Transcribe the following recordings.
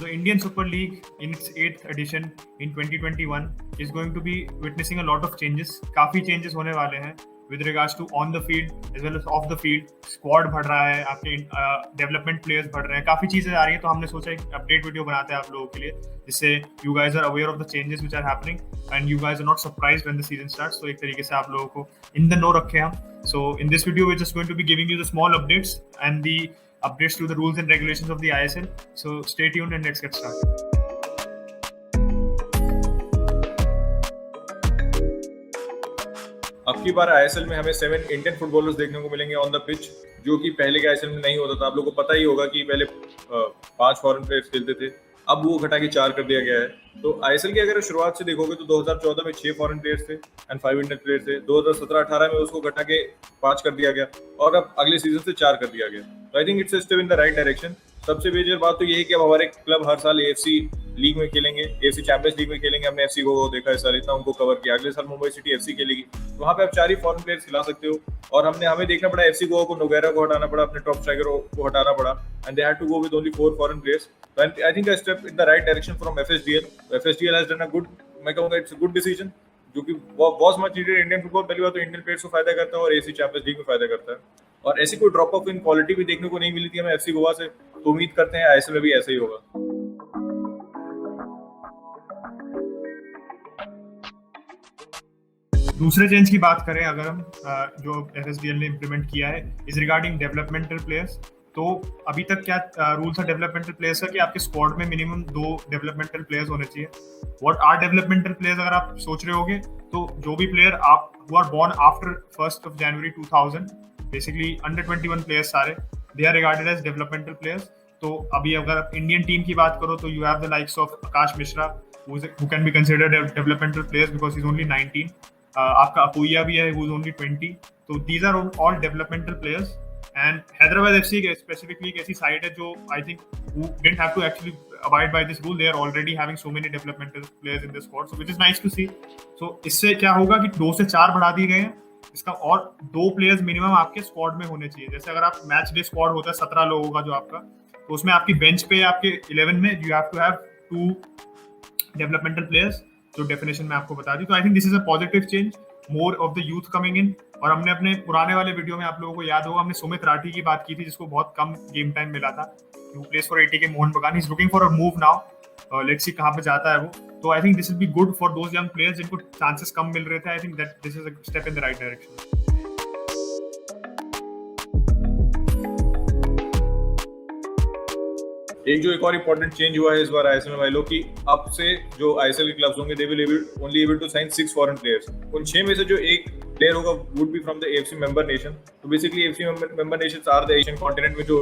The Indian Super League in its 8th edition in 2021 is going to be witnessing a lot of changes. काफी changes होने वाले हैं with regards to on the field as well as off the field. Squad बढ़ रहा है, आपके development players बढ़ रहे हैं, काफी चीजें आ रही हैं. तो हमने सोचा एक update video बनाते हैं आप लोगों के लिए, जिससे you guys are aware of the changes which are happening and you guys are not surprised when the season starts. तो एक तरीके से आप लोगों को in the know रखे हम. So in this video we're just going to be giving you the small updates and the updates to the rules and regulations of the ISL. So stay tuned and let's get started. अब की बार ISL में हमें 7 Indian footballers देखने को मिलेंगे on the pitch, जो कि पहले के आईएसएल में नहीं होता था. आप लोगों को पता ही होगा कि पहले 5 फॉरेन प्लेयर्स खेलते थे, अब वो घटा के 4 कर दिया गया है. तो आईएसएल की अगर शुरुआत से देखोगे तो 2014 में 6 फॉरेन प्लेयर्स थे एंड 5 इंडियन प्लेयर्स थे. 2017-18 में उसको घटा के 5 कर दिया गया और अब अगले सीजन से 4 कर दिया गया. तो I think it's a step in the right direction. सबसे मेजर बात तो यही कि अब हमारे क्लब हर साल एएफसी लीग में खेलेंगे, एएफसी चैंपियंस लीग में खेलेंगे. हमने एफसी को देखा इस साल, इतना उनको कवर किया. अगले साल मुंबई सिटी एफसी खेलेगी, वहां पे आप 4 ही फॉरेन प्लेयर्स खिला सकते हो. और हमें देखना पड़ा एफसी गोवा को, नोगेरा को हटाना पड़ा, अपने टॉप स्ट्राइकर को हटाना पड़ा and they had to go with only 4 foreign players. I think a step in the right direction from FSDL. FSDL has done a good, मैं कहूंगा इट्स अ गुड डिसीजन, जो कि was much needed. Indian football पहली बार तो Indian players को फायदा करता है और एएफसी चैंपियंस लीग में फायदा करता है. और ऐसी कोई ड्रॉप ऑफ इन क्वालिटी भी देखने को नहीं मिली थी हमें एफसी गोवा से. तो उम्मीद करते हैं आईएसएल में भी ऐसा ही होगा. दूसरे चेंज की बात करें अगर हम, जो एफएसडीएल ने इम्प्लीमेंट किया है इज रिगार्डिंग डेवलपमेंटल प्लेयर्स. तो अभी तक क्या रूल्स है डेवलपमेंटल प्लेयर्स का कि आपके स्क्वाड में मिनिमम 2 डेवलपमेंटल प्लेयर्स होने चाहिए. व्हाट आर डेवलपमेंटल प्लेयर्स अगर आप सोच रहे होगे, तो जो भी प्लेयर आप who are born after 1st of January 2000, basically under 21 players सारे, they are regarded as developmental players. तो अभी अगर आप इंडियन टीम की बात करो तो you have the likes of Akash Mishra who can be considered developmental players because he's only 19. आपका अपुया भी है who is only 20. तो these are all developmental players. And Hyderabad FC specifically एक ऐसी साइड है जो I think who didn't have to actually abide by this rule. They are already having so many developmental players in the squad, so which is nice to see. So इससे क्या होगा कि 2 से 4 बढ़ा दिए गए हैं इसका, और 2 प्लेयर्स मिनिमम आपके स्क्वाड में होने चाहिए. जैसे अगर आप मैच डे स्क्वाड होता है 17 लोगों का जो आपका, तो उसमें आपकी बेंच पे आपके 11 में you have to have 2 developmental players, जो डेफिनेशन में आपको बता दी. तो I think this is a positive change, more of the youth coming in. और हमने अपने पुराने वाले वीडियो में आप लोगों को याद होगा हमने सुमित राठी की बात की थी, जिसको बहुत कम गेम टाइम मिला था. You place for ATK Mohun Bagan, he is looking for a move now. Let's see कहां पे जाता है वो. तो I think this will be good for those young players जिनको चांसेस कम मिल रहे थे. I think that this is a step in the right direction. एक और इम्पोर्टेंट चेंज हुआ है इस बार आईएसएल में भाई लोग, कि अब से जो आईएसएल के क्लब्स होंगे they will only able to sign 6 foreign players. उन 6 में से जो एक प्लेयर होगा would be from the AFC member nation. तो basically AFC member nations are the Asian continent में जो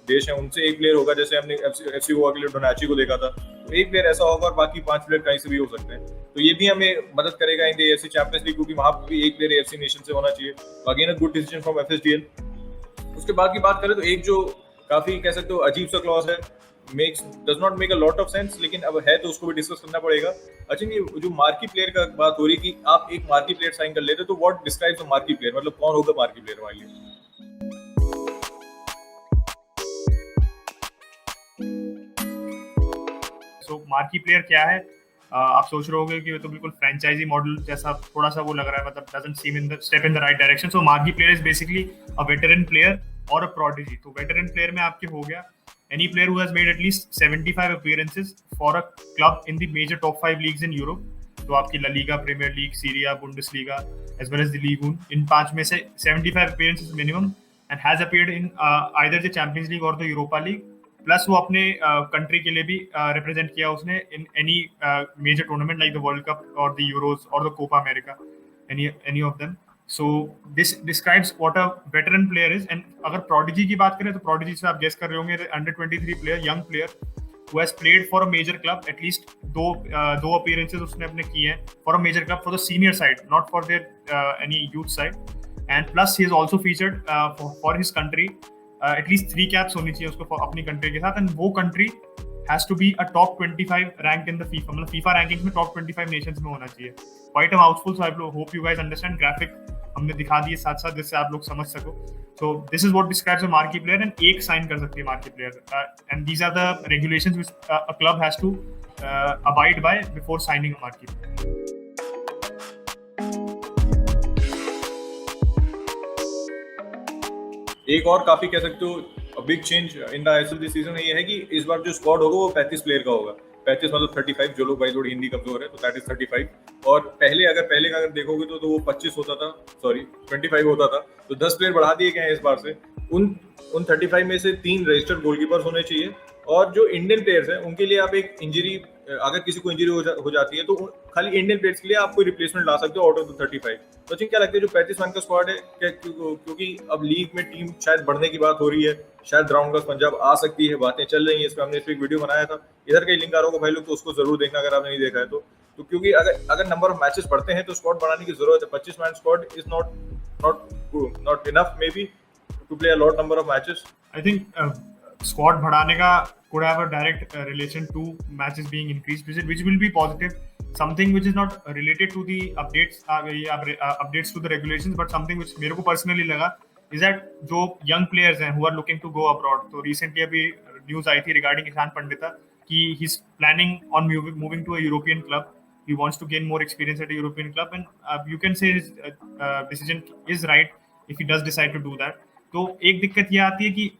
देश है, उनसे एक प्लेयर होगा. जैसे हमने एफसी गोवा के लिए डोनाची को देखा था, तो एक प्लेयर ऐसा होगा और बाकी 5 प्लेयर कहीं से भी हो सकते हैं. तो ये भी हमें मदद करेगा in the AFC champions league, क्योंकि वहां पर भी एक प्लेयर एएफसी नेशन से होना चाहिए. Again a good decision from FSDL. उसके बाद की बात करें तो एक जो काफी कह सकते हो अजीब सा क्लॉज है, does not make a lot of sense, लेकिन अब है तो उसको भी डिस्कस करना पड़ेगा. अच्छा, ये जो मार्की प्लेयर का बात हो रही कि आप एक मार्की प्लेयर साइन कर लेते, तो what describes a marquee player, मतलब कौन होगा मार्की प्लेयर हमारे लिए. सो मार्की प्लेयर क्या है? आप सोच रहे होगे कि ये तो बिल्कुल फ्रेंचाइजी मॉडल जैसा थोड़ा सा वो लग रहा है, मतलब doesn't seam in the step in the right direction. So marquee player is basically a veteran player और अ प्रोडिजी. तो वेटरन प्लेयर में आपके हो गया any player who has made at least 75 appearances for a club in the major top 5 leagues in Europe. तो आपकी La Liga, Premier League, Serie A, Bundesliga as well as the Ligue 1, इन 5 में से 75 appearances minimum and has appeared in either the Champions League or the Europa League. Plus वो अपने country के लिए भी represent किया उसने in any major tournament like the World Cup or the Euros or the Copa America, any of them. So this describes what a veteran player is. And अगर prodigy की बात करें तो prodigy से आप guess कर रहे होंगे under 23 player, young player who has played for a major club, at least दो appearances उसने अपने किए हैं for a major club for the senior side, not for their any youth side. And plus he is also featured for his country. At least 3 caps होनी चाहिए उसको अपनी country के साथ, and वो country has to be a top 25 ranked in the FIFA, मतलब FIFA rankings में top 25 nations में होना चाहिए. Quite a mouthful, so I hope you guys understand. Graphic हमने दिखा दिए साथ साथ, जिससे आप लोग समझ सको. So this is what describes a marquee player, and एक sign कर सकती है marquee player, and these are the regulations which a club has to abide by before signing a marquee player. एक और काफी कह सकते हो big change in the ISL this season ये है कि इस बार जो स्क्वाड होगा वो 35 प्लेयर का होगा. 35 मतलब 35, जो लोग भाई थोड़ी हिंदी कमजोर है तो दैट इज 35. और पहले का अगर देखोगे तो वो 25 होता था, सॉरी 25 होता था. तो 10 प्लेयर बढ़ा दिए गए हैं इस बार से. उन 35 में से 3 रजिस्टर्ड गोलकीपर्स होने चाहिए. और जो इंडियन प्लेयर्स हैं उनके लिए आप एक इंजरी, अगर किसी को इंजरी हो जाती है तो खाली इंडियन प्लेयर्स के लिए आप कोई रिप्लेसमेंट ला सकते हो आउट ऑफ द 35. तो क्या लगता है जो 35 रन का स्क्वाड है, क्योंकि अब लीग में टीम शायद बढ़ने की बात हो रही है, शायद राउंड का पंजाब आ सकती है, बातें चल रही है. इस पर हमने एक वीडियो बनाया था, इधर का लिंक आ रहा होगा भाई लोग, तो उसको जरूर देखना अगर आपने नहीं देखा है तो. क्योंकि अगर नंबर ऑफ मैचेस बढ़ते हैं तो स्क्वाड बढ़ाने की जरूरत है. 25 man squad is not enough maybe to play a lot number of matches. I think squad बढ़ाने का could have a direct relation to matches being increased, which will be positive. Something which is not related to the updates to the regulations, but something which मेरे को personally लगा is that जो young players हैं who are looking to go abroad, तो recently अभी news आई थी regarding Ishan Pandita कि he's planning on moving to a European club. He wants to gain more experience at a European club, and you can say his decision is right if he does decide to do that. तो एक दिक्कत ये आती है कि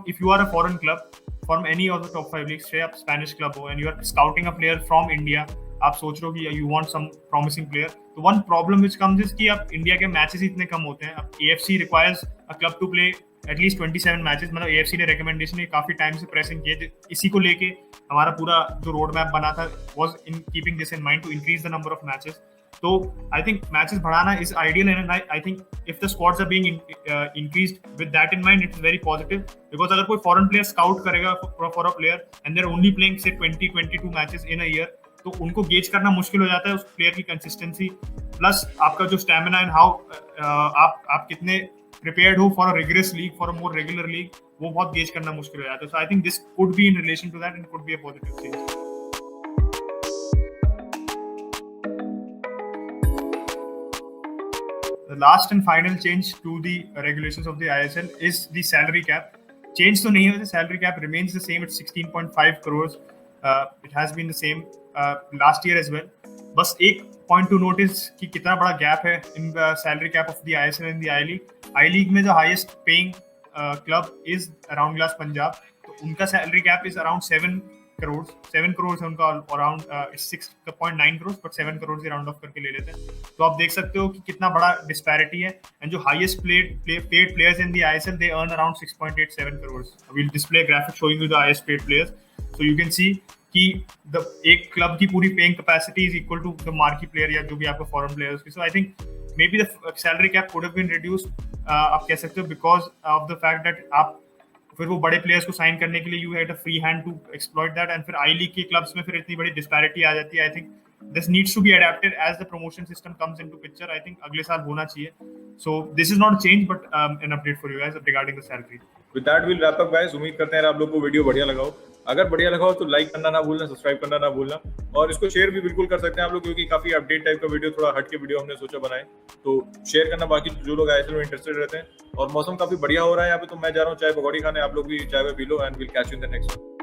if you are a foreign club from any of the top 5 leagues, say आप Spanish club हो and you are scouting a player from India, आप सोच रहे हो कि you want some promising player, तो one problem which comes is कि आप इंडिया के मैचेस इतने कम होते हैं. अब AFC requires a club to play at least 27 matches. मतलब AFC ने रिकमेंडेशन काफी टाइम से प्रेसिंग किया, इसी को लेके हमारा पूरा जो रोड मैप बना था was in keeping this in mind to increase the number of matches. तो I think matches बढ़ाना is ideal, and I think if the squads are being increased with that in mind, it's very positive. Because अगर कोई foreign player scout करेगा for a player and they're only playing say 20-22 matches in a year, तो उनको gauge करना मुश्किल हो जाता है उस प्लेयर की कंसिस्टेंसी, प्लस आपका जो स्टैमिना एंड हाउ आप कितने prepared हो for a rigorous league, for a more regular league, वो बहुत गेज करना मुश्किल हो जाता है. So I think this could be in relation to that and could be a positive change. The last and final change to the regulations of the ISL is the salary cap. Change तो नहीं है, the salary cap remains the same at 16.5 crores. It has been the same last year as well. बस एक point to notice कि कितना बड़ा gap है in the salary cap of the ISL and the I League. I League में जो highest paying club is Round Glass Punjab. तो उनका salary cap is around 7 crores. 7 crores है उनका, around 6.9 crores, but 7 crores he round of करके ले लेते हैं. तो आप देख सकते हो कि कितना बड़ा डिस्पैरिटी है. एंड जो highest paid players in the ISL, they earn around 6.87 crores. We will display graphic showing you the highest paid players, so you can see कि एक क्लब की पूरी paying capacity is equal to the marquee player या जो भी आपका foreign players की. So I think maybe the salary cap could have been reduced, आप कह सकते हो, because of the fact that आप फिर वो बड़े प्लेयर्स को साइन करने के लिए you had a free hand to exploit that. And फिर आई लीग के क्लब्स में फिर इतनी बड़ी डिस्पैरिटी आ जाती है. I think this needs to be adapted as the promotion system comes into picture. I think अगले साल होना चाहिए. So this is not change but an update for you guys regarding the salary. With that will wrap up guys. उम्मीद करते हैं आप लोग को वीडियो बढ़िया लगा हो. अगर बढ़िया लगा हो तो लाइक करना ना भूलना, सब्सक्राइब करना ना भूलना, और इसको शेयर भी बिल्कुल कर सकते हैं आप लोग, क्योंकि काफी अपडेट टाइप का वीडियो, थोड़ा हट के वीडियो हमने सोचा बनाए. तो शेयर करना, बाकी जो लोग आईएसएल में इंटरेस्टेड रहते हैं. और मौसम काफी बढ़िया हो रहा है यहाँ पे, तो मैं जा रहा हूँ चाय पकौड़ी खाने. आप लोग भी चाय में P low, and will catch you in the next one.